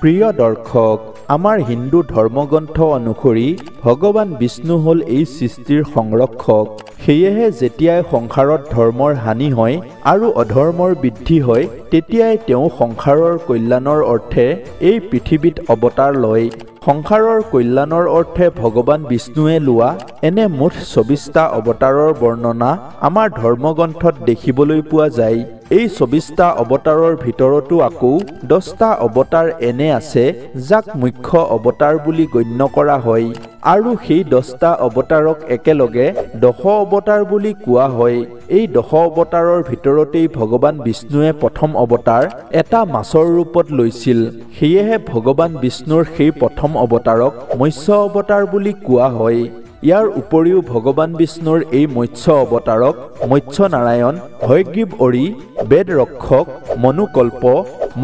প্ৰিয় দৰ্শক, আমাৰ হিন্দু ধৰ্মগ্ৰন্থ অনুসৰি ভগৱান বিষ্ণু হ'ল এই সৃষ্টিৰ সংৰক্ষক। সেয়েহে যেতিয়াই সংসাৰত ধৰ্মৰ হানি হয় আৰু অধৰ্মৰ বৃদ্ধি হয়, তেতিয়াই তেওঁ সংসাৰৰ কল্যাণৰ অৰ্থে এই পৃথিৱীত অৱতাৰ লয়। সংসাৰৰ কল্যাণৰ অৰ্থে ভগৱান বিষ্ণুৱে লোৱা এনে মুঠ ২৪টা অৱতাৰৰ বৰ্ণনা আমাৰ ধৰ্মগ্ৰন্থত দেখিবলৈ পোৱা যায়। এই ২৪টা অৱতাৰৰ ভিতৰতো আকৌ 10টা অৱতাৰ এনে আছে যাক মুখ্য অৱতাৰ বুলি গণ্য কৰা হয়, আৰু সেই 10টা অৱতাৰক একেলগে 10 অৱতাৰ বুলি কোৱা হয়। এই 10 অৱতাৰৰ ভিতৰতেই ভগৱান বিষ্ণুৱে প্ৰথম অৱতাৰ এটা মাছৰ ৰূপত লৈছিল। সেয়েহে ভগৱান বিষ্ণুৰ সেই প্ৰথম অৱতাৰক মৎস্য অৱতাৰ বুলি কোৱা হয়। ইয়াৰ উপৰিও ভগৱান বিষ্ণুৰ এই মৎস্য অৱতাৰক মৎস্য নাৰায়ণ, হয়গ্ৰীৱ অৰি, বেদ ৰক্ষক, মনুকল্প,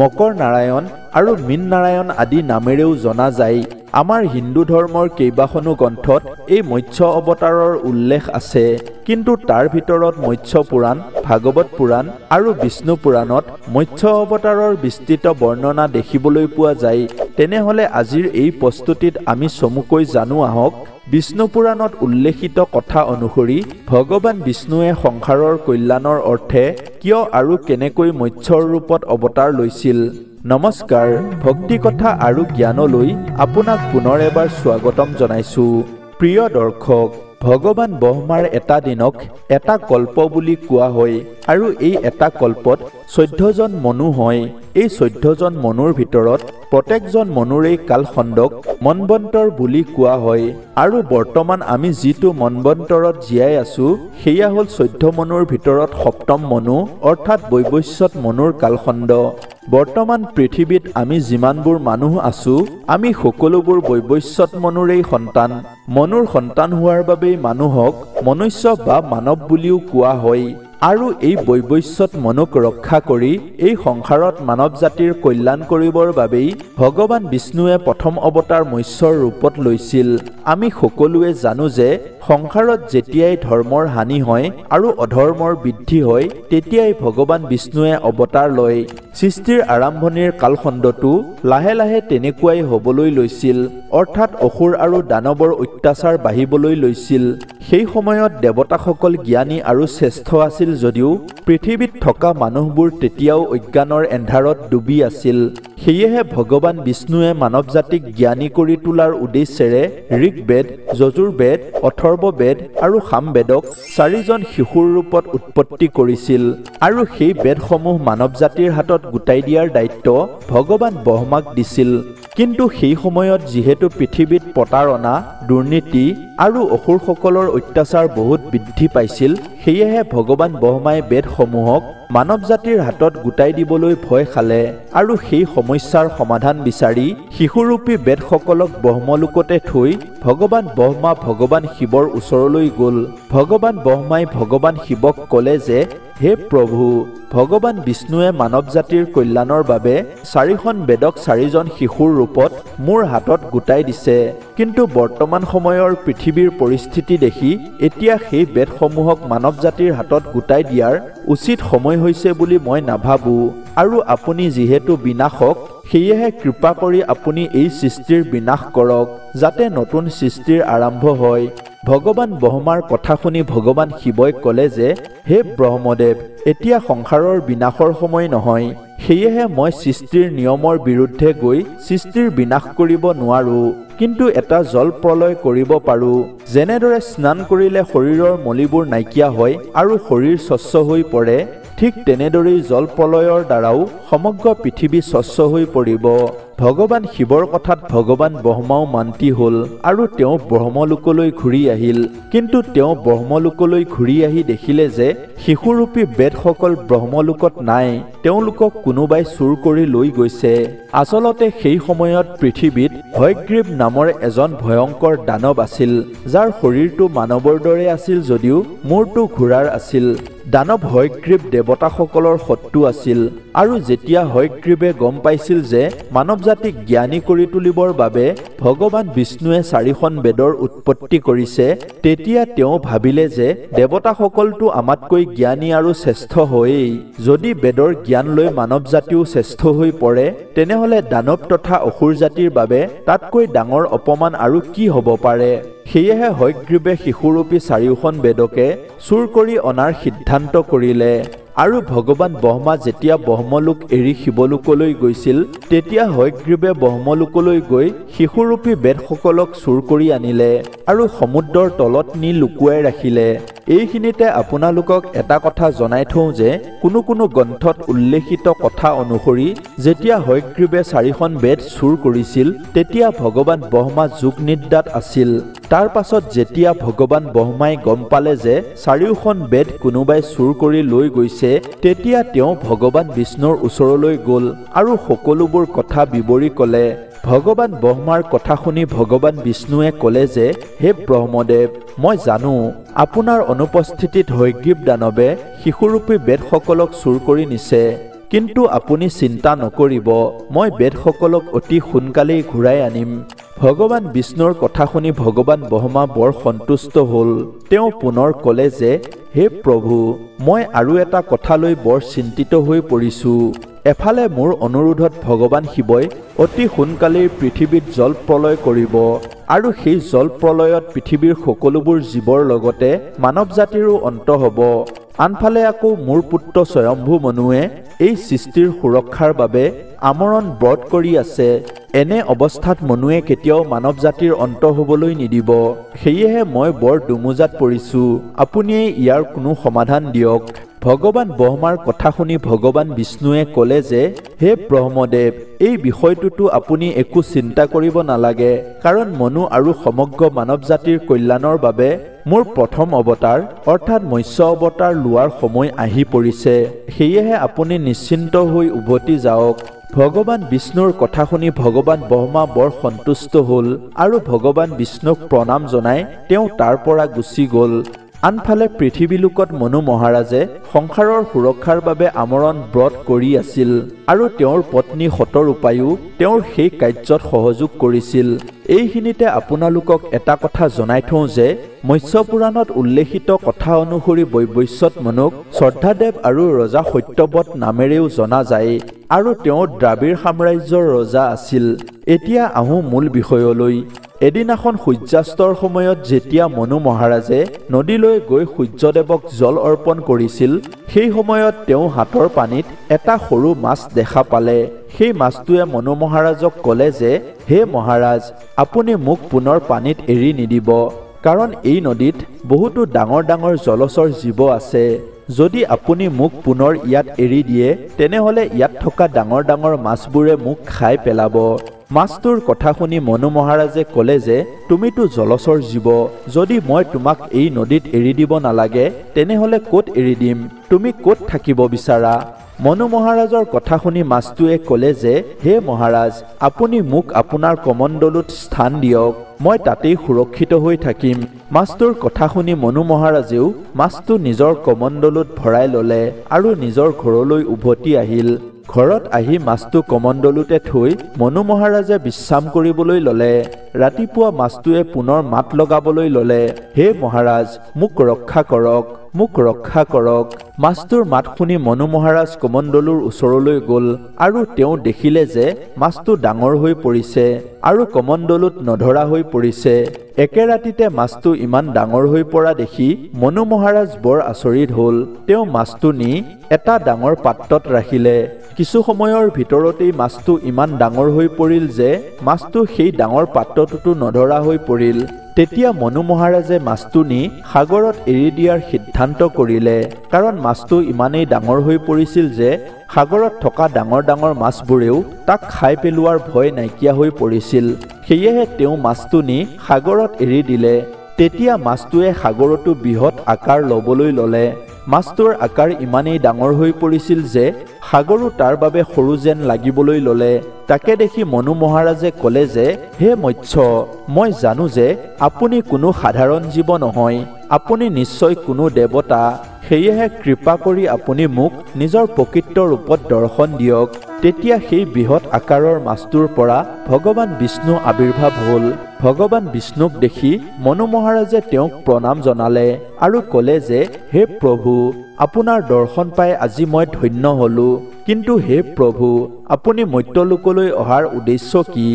মকৰ নাৰায়ণ আৰু মীন নাৰায়ণ আদি নামেৰেও জনা যায়। আমাৰ হিন্দু ধৰ্মৰ কেইবাখনো গ্ৰন্থত এই মৎস্য অৱতাৰৰ উল্লেখ আছে, কিন্তু তাৰ ভিতৰত মৎস্য পুৰাণ, ভাগৱত পুৰাণ আৰু বিষ্ণু পুৰাণত মৎস্য অৱতাৰৰ বিস্তৃত বৰ্ণনা দেখিবলৈ পোৱা যায়। তেনেহলে আজিৰ এই প্ৰস্তুতিত আমি চমুকৈ জানো আহক, বিষ্ণু পুৰাণত উল্লেখিত কথা অনুসৰি ভগৱান বিষ্ণুৱে সংসাৰৰ কল্যাণৰ অৰ্থে কিয় আৰু কেনেকৈ মৎস্যৰ ৰূপত অৱতাৰ লৈছিল। নমস্কাৰ, ভক্তি কথা আৰু জ্ঞানলৈ আপোনাক পুনৰ এবাৰ স্বাগতম জনাইছো। প্ৰিয় দৰ্শক, ভগৱান ব্ৰহ্মাৰ এটা দিনক এটা কল্প বুলি কোৱা হয়, আৰু এই এটা কল্পত 14জন মনু হয়। এই 14জন মনুৰ ভিতৰত প্ৰত্যেকজন মনুৰেই কালখণ্ডক মন্বন্তৰ বুলি কোৱা হয়, আৰু বৰ্তমান আমি যিটো মন্বন্তৰত জীয়াই আছো সেয়া হ'ল 14 মনুৰ ভিতৰত সপ্তম মনু, অৰ্থাৎ বৈৱস্বত মনুৰ কালখণ্ড। বৰ্তমান পৃথিৱীত আমি যিমানবোৰ মানুহ আছো, আমি সকলোবোৰ বৈৱস্বত মনুৰেই সন্তান। মনুৰ সন্তান হোৱাৰ বাবেই মানুহক মনুষ্য বা মানৱ বুলিও কোৱা হয়, আৰু এই বৈৱস্বত মনুক ৰক্ষা কৰি এই সংসাৰত মানৱ জাতিৰ কল্যাণ কৰিবৰ বাবেই ভগৱান বিষ্ণুৱে প্ৰথম অৱতাৰ মৎস্যৰ ৰূপত লৈছিল। আমি সকলোৱে জানো যে সংসাৰত যেতিয়াই ধৰ্মৰ হানি হয় আৰু অধৰ্মৰ বৃদ্ধি হয়, তেতিয়াই ভগৱান বিষ্ণুৱে অৱতাৰ লয়। সৃষ্টিৰ আৰম্ভণিৰ কালখণ্ডটো লাহে লাহে তেনেকুৱাই হ'বলৈ লৈছিল, অৰ্থাৎ অসুৰ আৰু দানৱৰ অত্যাচাৰ বাঢ়িবলৈ লৈছিল। সেই সময়ত দেৱতাসকল জ্ঞানী আৰু শ্ৰেষ্ঠ আছিল যদিও পৃথিৱীত থকা মানুহবোৰ তেতিয়াও অজ্ঞানৰ এন্ধাৰত ডুবি আছিল। সেয়েহে ভগৱান বিষ্ণুৱে মানৱ জাতিক জ্ঞানী কৰি তোলাৰ উদ্দেশ্যেৰে ঋগ্বেদ, যজুৰ্বেদ, অথৰ্ববেদ আৰু সামবেদক 4জন শিশুৰ ৰূপত উৎপত্তি কৰিছিল, আৰু সেই বেদসমূহ মানৱ জাতিৰ হাতত গোটাই দিয়াৰ দায়িত্ব ভগৱান ব্ৰহ্মাক দিছিল। কিন্তু সেই সময়ত যিহেতু পৃথিৱীত প্ৰতাৰণা, দুৰ্নীতি আৰু অসুৰসকলৰ অত্যাচাৰ বহুত বৃদ্ধি পাইছিল, সেয়েহে ভগৱান ব্ৰহ্মাই বেদসমূহক মানৱ জাতিৰ হাতত গোটাই দিবলৈ ভয় খালে, আৰু সেই সমস্যাৰ সমাধান বিচাৰি শিশুৰূপী বেদসকলক ব্ৰহ্মলোকতে থৈ ভগৱান ব্ৰহ্মা ভগৱান শিৱৰ ওচৰলৈ গ'ল। ভগৱান ব্ৰহ্মাই ভগৱান শিৱক ক'লে যে, হে প্ৰভু, ভগৱান বিষ্ণুৱে মানৱ জাতিৰ কল্যাণৰ বাবে 4খন বেদক 4জন শিশুৰ ৰূপত মোৰ হাতত গোটাই দিছে, কিন্তু বৰ্তমান সময়ৰ পৃথিৱীৰ পৰিস্থিতি দেখি এতিয়া সেই বেদসমূহক মানৱ জাতিৰ হাতত গোটাই দিয়াৰ উচিত সময় হৈছে বুলি মই নাভাবো, আৰু আপুনি যিহেতু বিনাশক, সেয়েহে কৃপা কৰি আপুনি এই সৃষ্টিৰ বিনাশ কৰক, যাতে নতুন সৃষ্টিৰ আৰম্ভ হয়। ভগৱান ব্ৰহ্মাৰ কথা শুনি ভগৱান শিৱই ক'লে যে, হে ব্ৰহ্মদেৱ, এতিয়া সংসাৰৰ বিনাশৰ সময় নহয়, সেয়েহে মই সৃষ্টিৰ নিয়মৰ বিৰুদ্ধে গৈ সৃষ্টিৰ বিনাশ কৰিব নোৱাৰো, কিন্তু এটা জল প্ৰলয় কৰিব পাৰো। যেনেদৰে স্নান কৰিলে শৰীৰৰ মলিবোৰ নাইকিয়া হয় আৰু শৰীৰ স্বচ্ছ হৈ পৰে, ঠিক তেনেদৰেই জল প্ৰলয়ৰ দ্বাৰাও সমগ্ৰ পৃথিৱী স্বচ্ছ হৈ পৰিব। ভগৱান শিৱৰ কথাত ভগৱান ব্ৰহ্মাও মান্তি হ'ল, আৰু তেওঁ ব্ৰহ্মলোকলৈ ঘূৰি আহিল। কিন্তু তেওঁ ব্ৰহ্মলোকলৈ ঘূৰি আহি দেখিলে যে শিশুৰূপী বেদসকল ব্ৰহ্মলোকত নাই, তেওঁলোকক কোনোবাই চুৰ কৰি লৈ গৈছে। আচলতে সেই সময়ত পৃথিৱীত হয়গ্ৰীৱ নামৰ এজন ভয়ংকৰ দানৱ আছিল, যাৰ শৰীৰটো মানৱৰ দৰে আছিল যদিও মূৰটো ঘোঁৰাৰ আছিল। দানৱ হয়গ্ৰীৱ দেৱতাসকলৰ শত্ৰু আছিল, আৰু যেতিয়া হয়গ্ৰীৱে গম পাইছিল যে মানৱ জাতিক জ্ঞানী কৰি তুলিবৰ বাবে ভগৱান বিষ্ণুৱে 4খন বেদৰ উৎপত্তি কৰিছে, তেতিয়া তেওঁ ভাবিলে যে দেৱতাসকলটো আমাতকৈ জ্ঞানী আৰু শ্ৰেষ্ঠ হয়েই। যদি বেদৰ জ্ঞান লৈ মানৱ জাতিও শ্ৰেষ্ঠ হৈ পৰে, তেনেহলে দানৱ তথা অসুৰ জাতিৰ বাবে তাতকৈ ডাঙৰ অপমান আৰু কি হ'ব পাৰে। সেয়েহে হয়গ্ৰীৱে শিশুৰূপী 4খন বেদকে চুৰ কৰি অনাৰ সিদ্ধান্ত কৰিলে। আৰু ভগৱান ব্ৰহ্মা যেতিয়া ব্ৰহ্মলোক এৰি শিৱলোকলৈ গৈছিল, তেতিয়া হয়গ্ৰীৱে ব্ৰহ্মলোকলৈ গৈ শিশুৰূপী বেদসকলক চুৰ কৰি আনিলে আৰু সমুদ্ৰৰ তলত নি লুকুৱাই ৰাখিলে। এইখিনিতে আপোনালোকক এটা কথা জনাই থওঁ যে কোনো গ্ৰন্থত উল্লেখিত কথা অনুসৰি যেতিয়া হয়গ্ৰীৱে 4খন বেদ চুৰ কৰিছিল, তেতিয়া ভগৱান ব্ৰহ্মা যোগ নিদ্ৰাত আছিল। তাৰ পাছত যেতিয়া ভগৱান ব্ৰহ্মাই গম পালে যে 4খন বেদ কোনোবাই চুৰ কৰি লৈ গৈছে, তেতিয়া তেওঁ ভগৱান বিষ্ণুৰ ওচৰলৈ গ'ল আৰু সকলোবোৰ কথা বিৱৰি ক'লে। ভগৱান ব্ৰহ্মাৰ কথা শুনি ভগৱান বিষ্ণুৱে ক'লে যে, হে ব্ৰহ্মদেৱ, মই জানো আপোনাৰ অনুপস্থিতিত হয়গ্ৰীৱ দানৱে শিশুৰূপী বেদসকলক চুৰ কৰি নিছে, কিন্তু আপুনি চিন্তা নকৰিব, মই বেদসকলক অতি সোনকালেই ঘূৰাই আনিম। ভগৱান বিষ্ণুৰ কথা শুনি ভগৱান ব্ৰহ্মা বৰ সন্তুষ্ট হ'ল। তেওঁ পুনৰ ক'লে যে, হে প্ৰভু, মই আৰু এটা কথা লৈ বৰ চিন্তিত হৈ পৰিছোঁ। এফালে মোৰ অনুৰোধত ভগৱান শিৱই অতি সোনকালেই পৃথিৱীত জল প্ৰলয় কৰিব আৰু সেই জল প্ৰলয়ত পৃথিৱীৰ সকলোবোৰ জীৱৰ লগতে মানৱ জাতিৰো অন্ত হ'ব। আনফালে আকৌ মোৰ পুত্ৰ স্বয়ম্ভু মনুৱে এই সৃষ্টিৰ সুৰক্ষাৰ বাবে আমৰণ ব্ৰত কৰি আছে। এনে অৱস্থাত মনুৱে কেতিয়াও মানৱ জাতিৰ অন্ত হ'বলৈ নিদিব। সেয়েহে মই বৰ দুমোজাত পৰিছোঁ, আপুনিয়ে ইয়াৰ কোনো সমাধান দিয়ক। ভগৱান ব্ৰহ্মাৰ কথা শুনি ভগৱান বিষ্ণুৱে ক'লে যে, হে ব্ৰহ্মদেৱ, এই বিষয়টোতো আপুনি একো চিন্তা কৰিব নালাগে, কাৰণ মনু আৰু সমগ্ৰ মানৱ জাতিৰ কল্যাণৰ বাবে মোৰ প্ৰথম অৱতাৰ অৰ্থাৎ মৎস্য অৱতাৰ লোৱাৰ সময় আহি পৰিছে। সেয়েহে আপুনি নিশ্চিন্ত হৈ উভতি যাওক। ভগৱান বিষ্ণুৰ কথা শুনি ভগৱান ব্ৰহ্মা বৰ সন্তুষ্ট হ'ল আৰু ভগৱান বিষ্ণুক প্ৰণাম জনাই তেওঁ তাৰ পৰা গুচি গ'ল। আনফালে পৃথিৱীলোকত মনু মহাৰাজে সংসাৰৰ সুৰক্ষাৰ বাবে আমৰণ ব্ৰত কৰি আছিল আৰু তেওঁৰ পত্নী শতৰূপায়ো তেওঁৰ সেই কাৰ্যত সহযোগ কৰিছিল। এইখিনিতে আপোনালোকক এটা কথা জনাই থওঁ যে মৎস্য পুৰাণত উল্লেখিত কথা অনুসৰি বৈবস্বত মনুক শ্ৰদ্ধাদেৱ আৰু ৰজা সত্যব্ৰত নামেৰেও জনা যায় আৰু তেওঁ দ্ৰাবিড় সাম্ৰাজ্যৰ ৰজা আছিল। এতিয়া আহোঁ মূল বিষয়লৈ। এদিনাখন সূৰ্যাস্তৰ সময়ত যেতিয়া মনু মহাৰাজে নদীলৈ গৈ সূৰ্যদেৱক জল অৰ্পণ কৰিছিল, সেই সময়ত তেওঁ হাতৰ পানীত এটা সৰু মাছ দেখা পালে। সেই মাছটোৱে মনু মহাৰাজক ক'লে যে, হে মহাৰাজ, আপুনি মোক পুনৰ পানীত এৰি নিদিব, কাৰণ এই নদীত বহুতো ডাঙৰ ডাঙৰ জলচৰ জীৱ আছে। যদি আপুনি মোক পুনৰ ইয়াত এৰি দিয়ে, তেনেহ'লে ইয়াত থকা ডাঙৰ ডাঙৰ মাছবোৰে মোক খাই পেলাব। মাছটোৰ কথা শুনি মনু মহাৰাজে ক'লে যে, তুমিতো জলচৰ জীৱ, যদি মই তোমাক এই নদীত এৰি দিব নালাগে, তেনেহ'লে ক'ত এৰি দিম? তুমি ক'ত থাকিব বিচাৰা? মনু মহাৰাজৰ কথা শুনি মাছটোৱে ক'লে যে, হে মহাৰাজ, আপুনি মোক আপোনাৰ কমণ্ডলুত স্থান দিয়ক, মই তাতেই সুৰক্ষিত হৈ থাকিম। মাছটোৰ কথা শুনি মনু মহাৰাজেও মাছটো নিজৰ কমণ্ডলুত ভৰাই ল'লে আৰু নিজৰ ঘৰলৈ উভতি আহিল। ঘৰত আহি মাছটো কমণ্ডলুতে থৈ মনু মহাৰাজে বিশ্ৰাম কৰিবলৈ ল'লে। ৰাতিপুৱা মাছটোৱে পুনৰ মাত লগাবলৈ ল'লে, হে মহাৰাজ, মোক ৰক্ষা কৰক, মোক ৰক্ষা কৰক। মাছটোৰ মাত শুনি মনু মহাৰাজ কমণ্ডলুৰ ওচৰলৈ গ'ল আৰু তেওঁ দেখিলে যে মাছটো ডাঙৰ হৈ পৰিছে আৰু কমণ্ডলুত নধৰা হৈ পৰিছে। একে ৰাতিতে মাছটো ইমান ডাঙৰ হৈ পৰা দেখি মনু মহাৰাজ বৰ আচৰিত হ'ল। তেওঁ মাছটো নি এটা ডাঙৰ পাত্ৰত ৰাখিলে। কিছু সময়ৰ ভিতৰতেই মাছটো ইমান ডাঙৰ হৈ পৰিল যে মাছটো সেই ডাঙৰ পাত্ৰটোতো নধৰা হৈ পৰিল। তেতিয়া মনু মহাৰাজে মাছটো নি সাগৰত এৰি দিয়াৰ সিদ্ধান্ত কৰিলে, কাৰণ মাছটো ইমানেই ডাঙৰ হৈ পৰিছিল যে সাগৰত থকা ডাঙৰ ডাঙৰ মাছবোৰেও তাক খাই পেলোৱাৰ ভয় নাইকিয়া হৈ পৰিছিল। সেয়েহে তেওঁ মাছটো নি সাগৰত এৰি দিলে। তেতিয়া মাছটোৱে সাগৰতো বৃহৎ আকাৰ ল'বলৈ ল'লে। মাছটোৰ আকাৰ ইমানেই ডাঙৰ হৈ পৰিছিল যে সাগৰো তাৰ বাবে সৰু যেন লাগিবলৈ ল'লে। তাকে দেখি মনু মহাৰাজে ক'লে যে, হে মৎস্য, মই জানো যে আপুনি কোনো সাধাৰণ জীৱ নহয়, আপুনি নিশ্চয় কোনো দেৱতা। সেয়েহে কৃপা কৰি আপুনি মোক নিজৰ প্ৰকৃত ৰূপত দৰ্শন দিয়ক। তেতিয়া সেই বৃহৎ আকাৰৰ মাছটোৰ পৰা ভগৱান বিষ্ণু আবিৰ্ভাৱ হ'ল। ভগৱান বিষ্ণুক দেখি মনু মহাৰাজে তেওঁক প্ৰণাম জনালে আৰু ক'লে যে, হে প্ৰভু, আপোনাৰ দৰ্শন পাই আজি মই ধন্য হলো। কিন্তু হে প্ৰভু, আপুনি মৰ্ত্যলোকলৈ অহাৰ উদ্দেশ্য কি?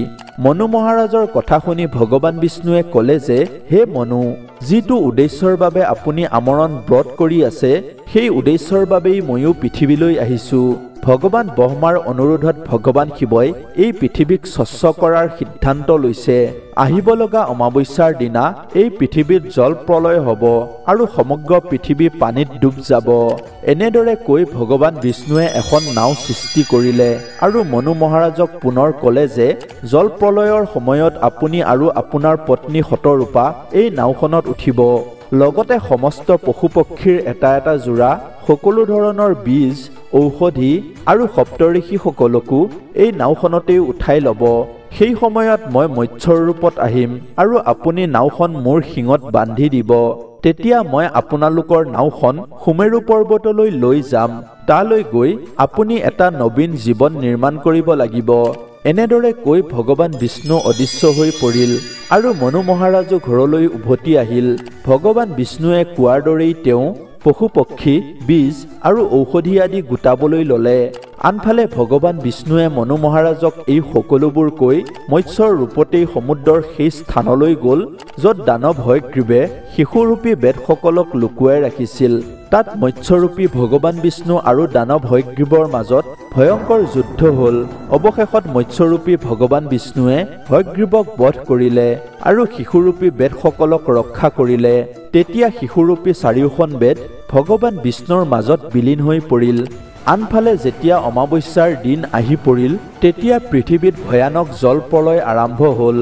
মনু মহাৰাজৰ কথা শুনি ভগৱান বিষ্ণুৱে ক'লে যে, হে মনু, যিটো উদ্দেশ্যৰ বাবে আপুনি আমৰণ ব্ৰত কৰি আছে, সেই উদ্দেশ্যৰ বাবেই ময়ো পৃথিৱীলৈ আহিছো। ভগৱান ব্ৰহ্মাৰ অনুৰোধত ভগৱান শিৱই এই পৃথিৱীক স্বচ্ছ কৰাৰ সিদ্ধান্ত লৈছে। আহিব লগা অমাৱস্যাৰ দিনা এই পৃথিৱীত জল প্ৰলয় হ'ব আৰু সমগ্ৰ পৃথিৱী পানীত ডুব যাব। এনেদৰে কৈ ভগৱান বিষ্ণুৱে এখন নাও সৃষ্টি কৰিলে আৰু মনু মহাৰাজক পুনৰ ক'লে যে, জল প্ৰলয়ৰ সময়ত আপুনি আৰু আপোনাৰ পত্নী শতৰূপা এই নাওখনত উঠিব। লগতে সমস্ত পশু পক্ষীৰ এটা এটা যোৰা, সকলো ধৰণৰ বীজ, ঔষধি আৰু সপ্তঋষিসকলকো এই নাওখনতেই উঠাই ল'ব। সেই সময়ত মই মৎস্যৰ ৰূপত আহিম আৰু আপুনি নাওখন মোৰ শিঙত বান্ধি দিব। তেতিয়া মই আপোনালোকৰ নাওখন সুমেৰু পৰ্বতলৈ লৈ যাম। তালৈ গৈ আপুনি এটা নবীন জীৱন নিৰ্মাণ কৰিব লাগিব। এনেদৰে কৈ ভগৱান বিষ্ণু অদৃশ্য হৈ পৰিল আৰু মনু মহাৰাজো ঘৰলৈ উভতি আহিল। ভগৱান বিষ্ণুৱে কোৱাৰ দৰেই তেওঁ পশু পক্ষী, বীজ আৰু ঔষধি আদি গোটাবলৈ ল'লে। আনফালে ভগৱান বিষ্ণুৱে মনু মহাৰাজক এই সকলোবোৰ কৈ মৎস্যৰ ৰূপতেই সমুদ্ৰৰ সেই স্থানলৈ গ'ল য'ত দানৱ হয়গ্ৰীৱে শিশুৰূপী বেদসকলক লুকুৱাই ৰাখিছিল। তাত মৎস্যৰূপী ভগৱান বিষ্ণু আৰু দানৱ হয়গ্ৰীৱৰ মাজত ভয়ংকৰ যুদ্ধ হ'ল। অৱশেষত মৎস্যৰূপী ভগৱান বিষ্ণুৱে হয়গ্ৰীৱক বধ কৰিলে আৰু শিশুৰূপী বেদসকলক ৰক্ষা কৰিলে। তেতিয়া শিশুৰূপী চাৰিওখন বেদ ভগৱান বিষ্ণুৰ মাজত বিলীন হৈ পৰিল। আনফালে যেতিয়া অমাৱস্যাৰ দিন আহি পৰিল, তেতিয়া পৃথিৱীত ভয়ানক জল প্ৰলয় আৰম্ভ হ'ল।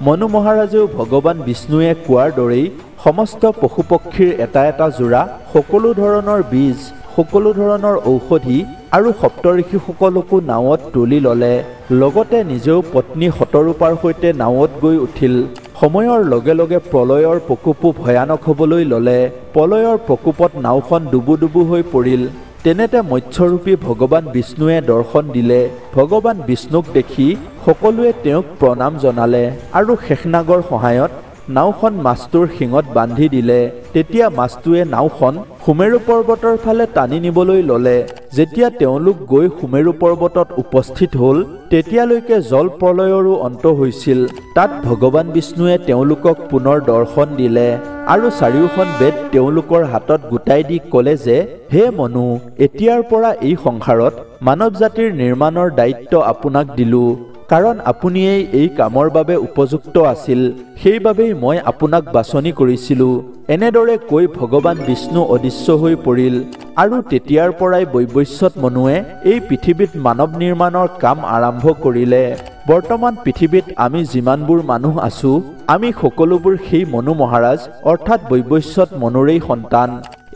মনু মহাৰাজেও ভগৱান বিষ্ণুৱে কোৱাৰ দৰেই সমস্ত পশু পক্ষীৰ এটা এটা যোৰা, সকলো ধৰণৰ বীজ, সকলো ধৰণৰ ঔষধি আৰু সপ্তঋষিসকলকো নাৱত তুলি ল'লে। লগতে নিজেও পত্নী শতৰূপাৰ সৈতে নাৱত গৈ উঠিল। সময়ৰ লগে লগে প্ৰলয়ৰ প্ৰকোপো ভয়ানক হ'বলৈ ল'লে। প্ৰলয়ৰ প্ৰকোপত নাওখন ডুবু ডুবু হৈ পৰিল। তেনেতে মৎস্যৰূপী ভগৱান বিষ্ণুৱে দৰ্শন দিলে। ভগৱান বিষ্ণুক দেখি সকলোৱে তেওঁক প্ৰণাম জনালে আৰু শেষনাগৰ সহায়ত নাওখন মাছটোৰ শিঙত বান্ধি দিলে। তেতিয়া মাছটোৱে নাওখন সুমেৰু পৰ্বতৰ ফালে টানি নিবলৈ ল'লে। যেতিয়া তেওঁলোক গৈ সুমেৰু পৰ্বতত উপস্থিত হ'ল, তেতিয়ালৈকে জল প্ৰলয়ৰো অন্ত হৈছিল। তাত ভগৱান বিষ্ণুৱে তেওঁলোকক পুনৰ দৰ্শন দিলে আৰু চাৰিওখন বেদ তেওঁলোকৰ হাতত গোটাই দি ক'লে যে, হে মনু, এতিয়াৰ পৰা এই সংসাৰত মানৱ জাতিৰ নিৰ্মাণৰ দায়িত্ব আপোনাক দিলো। কাৰণ আপুনিয়েই এই কামৰ বাবে উপযুক্ত আছিল, সেইবাবেই মই আপোনাক বাছনি কৰিছিলো। এনেদৰে কৈ ভগৱান বিষ্ণু অদৃশ্য হৈ পৰিল আৰু তেতিয়াৰ পৰাই বৈৱস্বত মনুৱে এই পৃথিৱীত মানৱ নিৰ্মাণৰ কাম আৰম্ভ কৰিলে। বৰ্তমান পৃথিৱীত আমি যিমানবোৰ মানুহ আছো, আমি সকলোবোৰ সেই মনু মহাৰাজ অৰ্থাৎ বৈৱস্বত মনুৰেই সন্তান।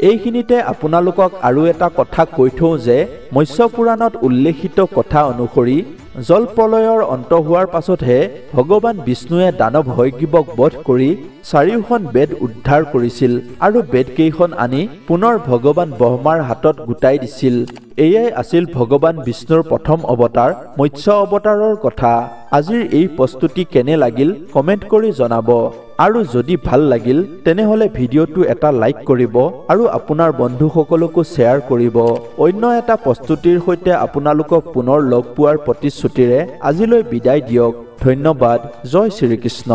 এইখিনিতে আপোনালোকক আৰু এটা কথা কৈ থওঁ যে, মৎস্য পুৰাণত উল্লেখিত কথা অনুসৰি জল প্ৰলয়ৰ অন্ত হোৱাৰ পাছতহে ভগৱান বিষ্ণুৱে দানৱ হয়গ্ৰীৱক বধ কৰি চাৰিওখন বেদ উদ্ধাৰ কৰিছিল আৰু বেদকেইখন আনি পুনৰ ভগৱান ব্ৰহ্মাৰ হাতত গোটাই দিছিল। এয়াই আছিল ভগৱান বিষ্ণুৰ প্ৰথম অৱতাৰ মৎস্য অৱতাৰৰ কথা। আজিৰ এই প্ৰস্তুতি কেনে লাগিল কমেণ্ট কৰি জনাব আৰু যদি ভাল লাগিল তেনেহলে ভিডিঅ'টো এটা লাইক কৰিব আৰু আপোনাৰ বন্ধুসকলকো শ্বেয়াৰ কৰিব। অন্য এটা প্ৰস্তুতিৰ সৈতে আপোনালোকক পুনৰ লগ পোৱাৰ প্ৰতিশ্ৰুতিৰে আজিলৈ বিদায় দিয়ক। ধন্যবাদ। জয় শ্ৰীকৃষ্ণ।